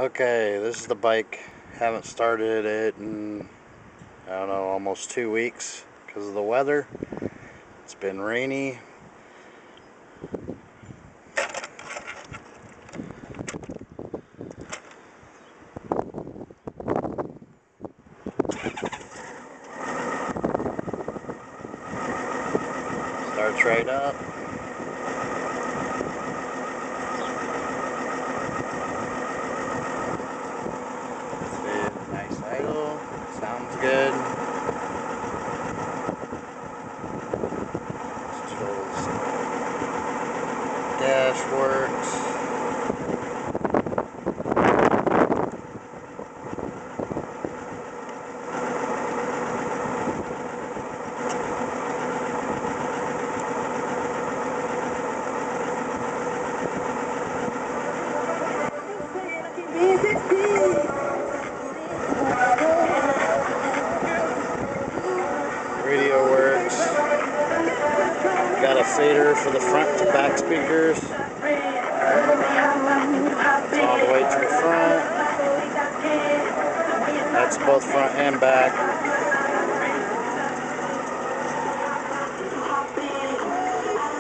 Okay, this is the bike. Haven't started it in, I don't know, almost 2 weeks because of the weather. It's been rainy. Starts right up. Nice idle. Sounds good. Dash works. Radio works. Got a fader for the front to back speakers. It's all the way to the front. That's both front and back.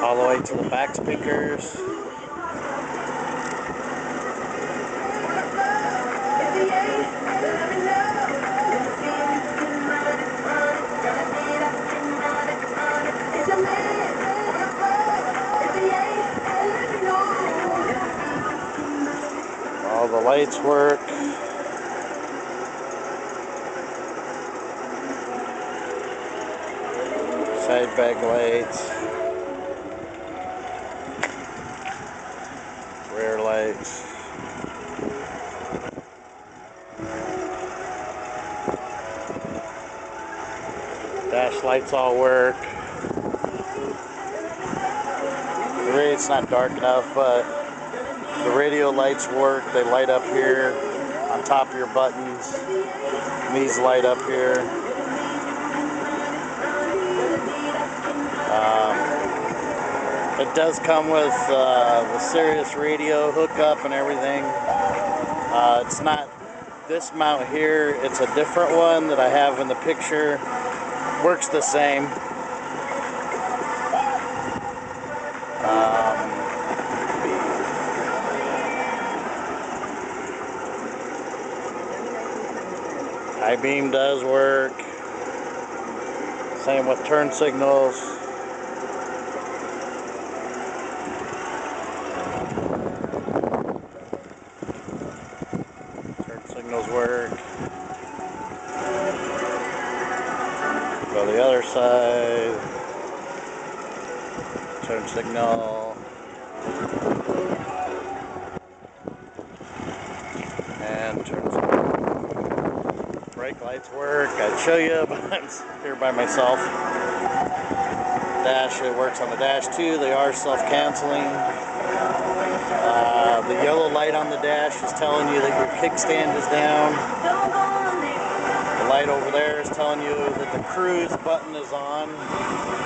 All the way to the back speakers. All the lights work. Side bag lights. Rear lights. Dash lights all work. It's not dark enough, but the radio lights work. They light up here on top of your buttons. And these light up here. It does come with the Sirius radio hookup and everything. It's not this mount here. It's a different one that I have in the picture. Works the same. I-beam does work. Same with turn signals. Turn signals work. Go the other side. Turn signal. And turn signal. Brake lights work. I'd show you, but I'm here by myself. Dash, it works on the dash too. They are self-canceling. The yellow light on the dash is telling you that your kickstand is down. The light over there is telling you that the cruise button is on,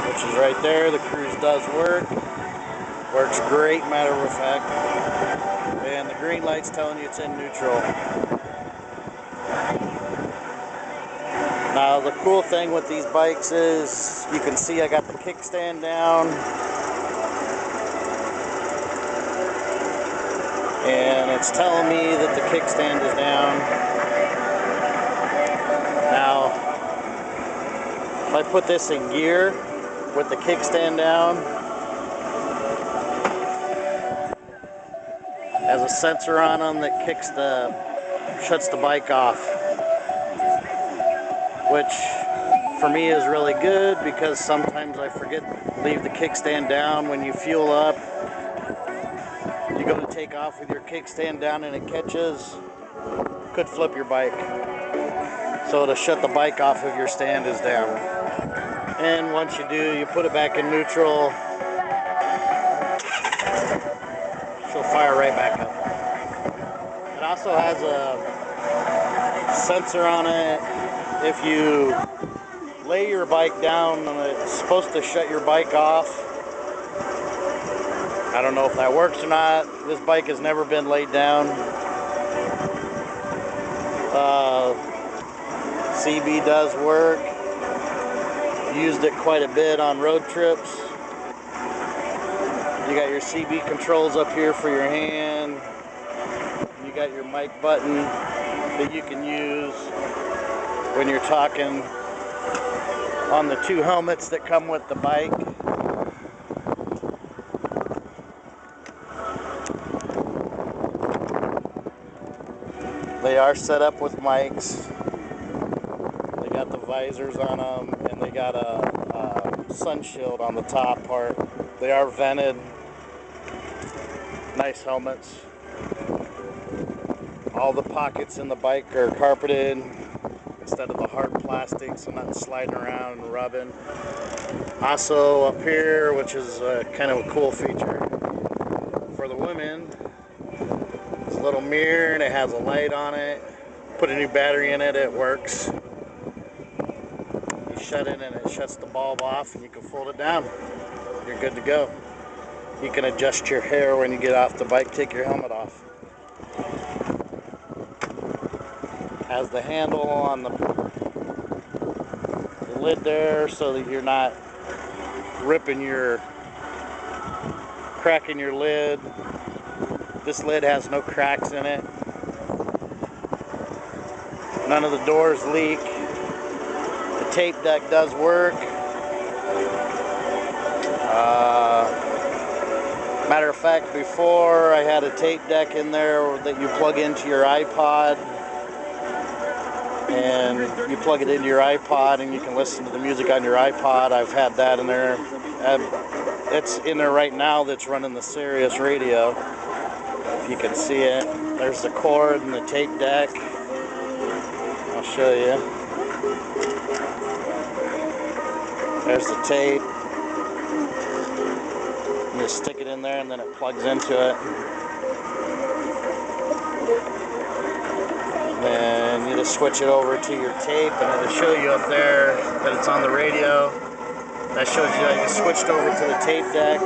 which is right there. The cruise does work. Works great, matter of fact. And the green light's telling you it's in neutral. Now the cool thing with these bikes is you can see I got the kickstand down. And it's telling me that the kickstand is down. Now, if I put this in gear with the kickstand down, has a sensor on them that shuts the bike off, which for me is really good because sometimes I forget to leave the kickstand down when you fuel up. You go to take off with your kickstand down and it catches, could flip your bike. So to shut the bike off if your stand is down. And once you do, you put it back in neutral, she'll fire right back up. It also has a sensor on it. If you lay your bike down, it's supposed to shut your bike off. I don't know if that works or not. This bike has never been laid down. CB does work. Used it quite a bit on road trips. You got your CB controls up here for your hand. You got your mic button that you can use when you're talking on the 2 helmets that come with the bike. They are set up with mics. They got the visors on them, and they got a sun shield on the top part. They are vented. Nice helmets. All the pockets in the bike are carpeted instead of the hard plastic, so not sliding around and rubbing. Also up here, which is kind of a cool feature for the women, it's a little mirror and it has a light on it. Put a new battery in it, it works. You shut it and it shuts the bulb off and you can fold it down. You're good to go. You can adjust your hair when you get off the bike, take your helmet off. Has the handle on the lid there so that you're not cracking your lid. This lid has no cracks in it. None of the doors leak. The tape deck does work. Matter of fact, before I had a tape deck in there that you plug into your iPod, and you plug it into your iPod and you can listen to the music on your iPod. I've had that in there. It's in there right now that's running the Sirius radio. If you can see it. There's the cord and the tape deck. I'll show you. There's the tape. You just stick it in there and then it plugs into it. Then you just switch it over to your tape and it'll show you up there that it's on the radio. That shows you that you switched over to the tape deck.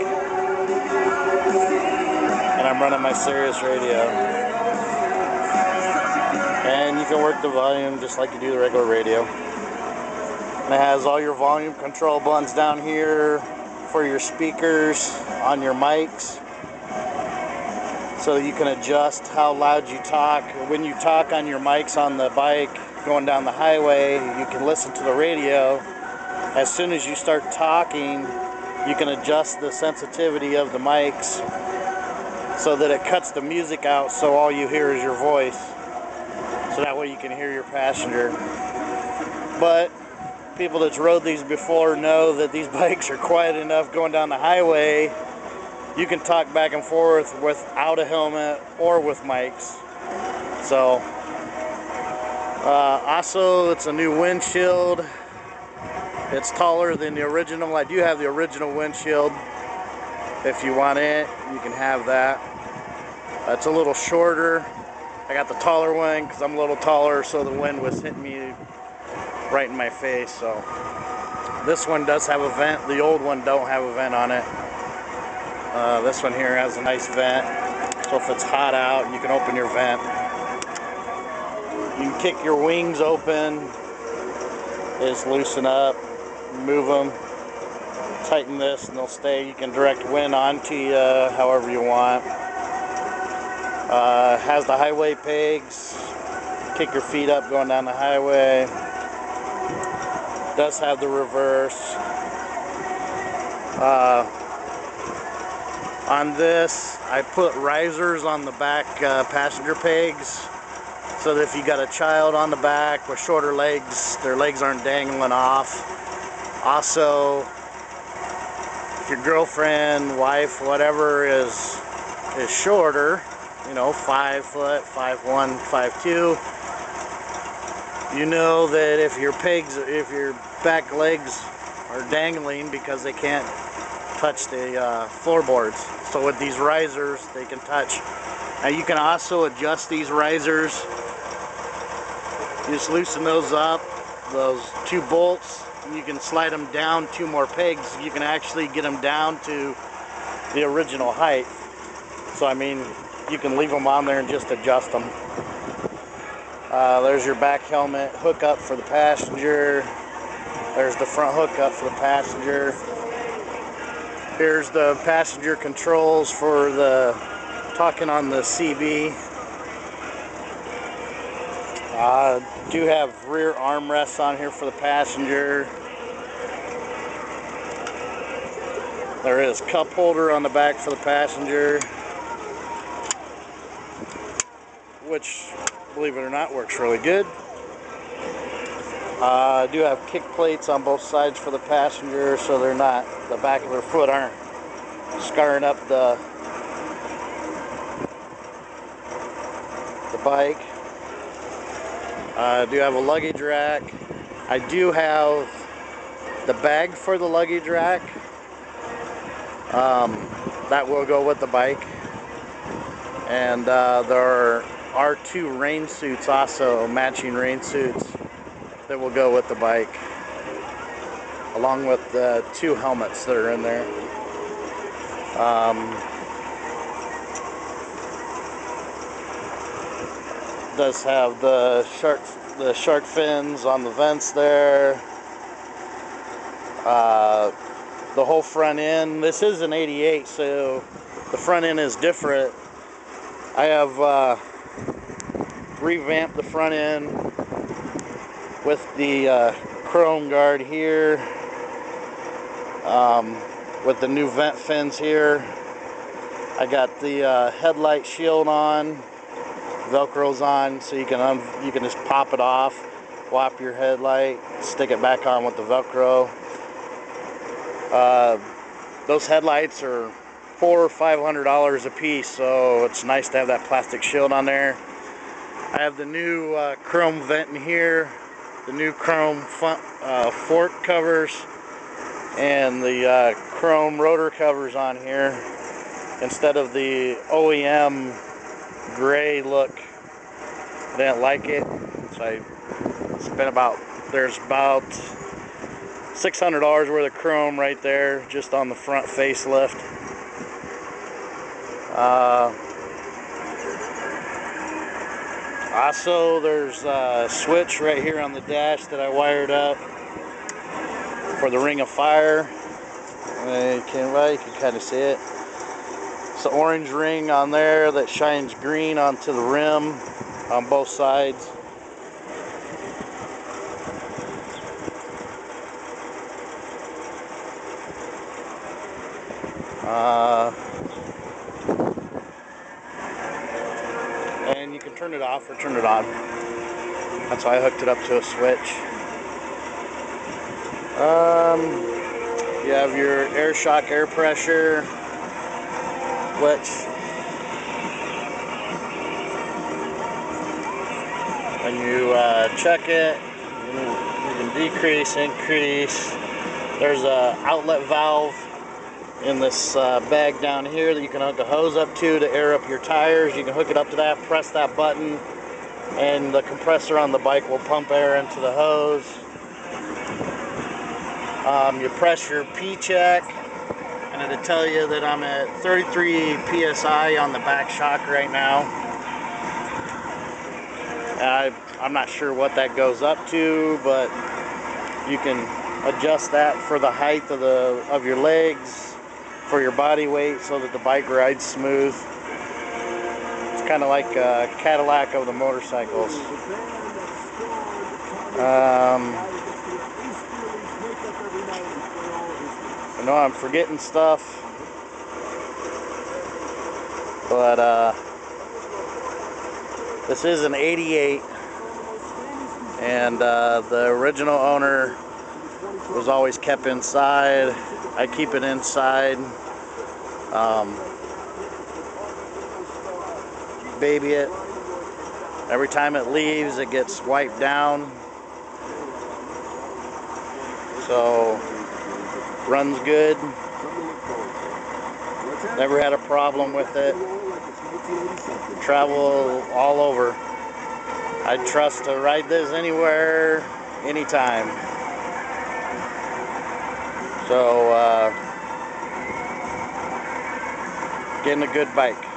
And I'm running my Sirius radio. And you can work the volume just like you do the regular radio. And it has all your volume control buttons down here for your speakers on your mics, so that you can adjust how loud you talk. When you talk on your mics on the bike going down the highway, you can listen to the radio. As soon as you start talking, you can adjust the sensitivity of the mics so that it cuts the music out so all you hear is your voice. So that way you can hear your passenger. But people that's rode these before know that these bikes are quiet enough going down the highway. You can talk back and forth without a helmet or with mics. So, also it's a new windshield. It's taller than the original. I do have the original windshield. If you want it, you can have that. It's a little shorter. I got the taller one because I'm a little taller, so the wind was hitting me right in my face. So this one does have a vent. The old one don't have a vent on it. This one here has a nice vent, so if it's hot out, you can open your vent. You can kick your wings open, just loosen up, move them, tighten this, and they'll stay. You can direct wind onto you however you want. Has the highway pegs, kick your feet up going down the highway. Does have the reverse. On this, I put risers on the back passenger pegs, so that if you got a child on the back with shorter legs, their legs aren't dangling off. Also, if your girlfriend, wife, whatever is shorter, you know, 5 foot, 5'1", 5'2", you know that if your back legs are dangling because they can't touch the floorboards. So with these risers, they can touch. Now you can also adjust these risers. You just loosen those up, those 2 bolts, and you can slide them down 2 more pegs. You can actually get them down to the original height. So I mean, you can leave them on there and just adjust them. There's your back helmet hookup for the passenger. There's the front hookup for the passenger. Here's the passenger controls for the talking on the CB. Do have rear armrests on here for the passenger. There is cup holder on the back for the passenger, which, believe it or not, works really good. I do have kick plates on both sides for the passenger, so they're not, the back of their foot aren't scarring up the bike. I do have a luggage rack. I do have the bag for the luggage rack. That will go with the bike. And there are 2 rain suits also, matching rain suits, that will go with the bike, along with the 2 helmets that are in there. Does have the shark fins on the vents there. The whole front end. This is an 88, so the front end is different. I have revamped the front end with the chrome guard here, with the new vent fins here. I got the headlight shield on, Velcro's on, so you can just pop it off, whop your headlight, stick it back on with the Velcro. Those headlights are $400 or $500 a piece, so it's nice to have that plastic shield on there. I have the new chrome vent in here, the new chrome fork covers, and the chrome rotor covers on here instead of the OEM gray look. I didn't like it, so I spent there's about $600 worth of chrome right there just on the front facelift. Also, there's a switch right here on the dash that I wired up for the ring of fire. You can kind of see it. It's an orange ring on there that shines green onto the rim on both sides. And you can turn it off or turn it on. That's why I hooked it up to a switch. You have your air shock, air pressure, which when you check it, you can decrease, increase. There's a outlet valve in this bag down here that you can hook a hose up to air up your tires. You can hook it up to that, press that button, and the compressor on the bike will pump air into the hose. You press your P-check, and it'll tell you that I'm at 33 PSI on the back shock right now. I'm not sure what that goes up to, but you can adjust that for the height of your legs, for your body weight, so that the bike rides smooth. It's kind of like a Cadillac of the motorcycles. I know I'm forgetting stuff, but this is an 88, and the original owner was always kept inside. I keep it inside. Baby it. Every time it leaves, it gets wiped down. So, runs good. Never had a problem with it. Travel all over. I'd trust to ride this anywhere, anytime. So, getting a good bike.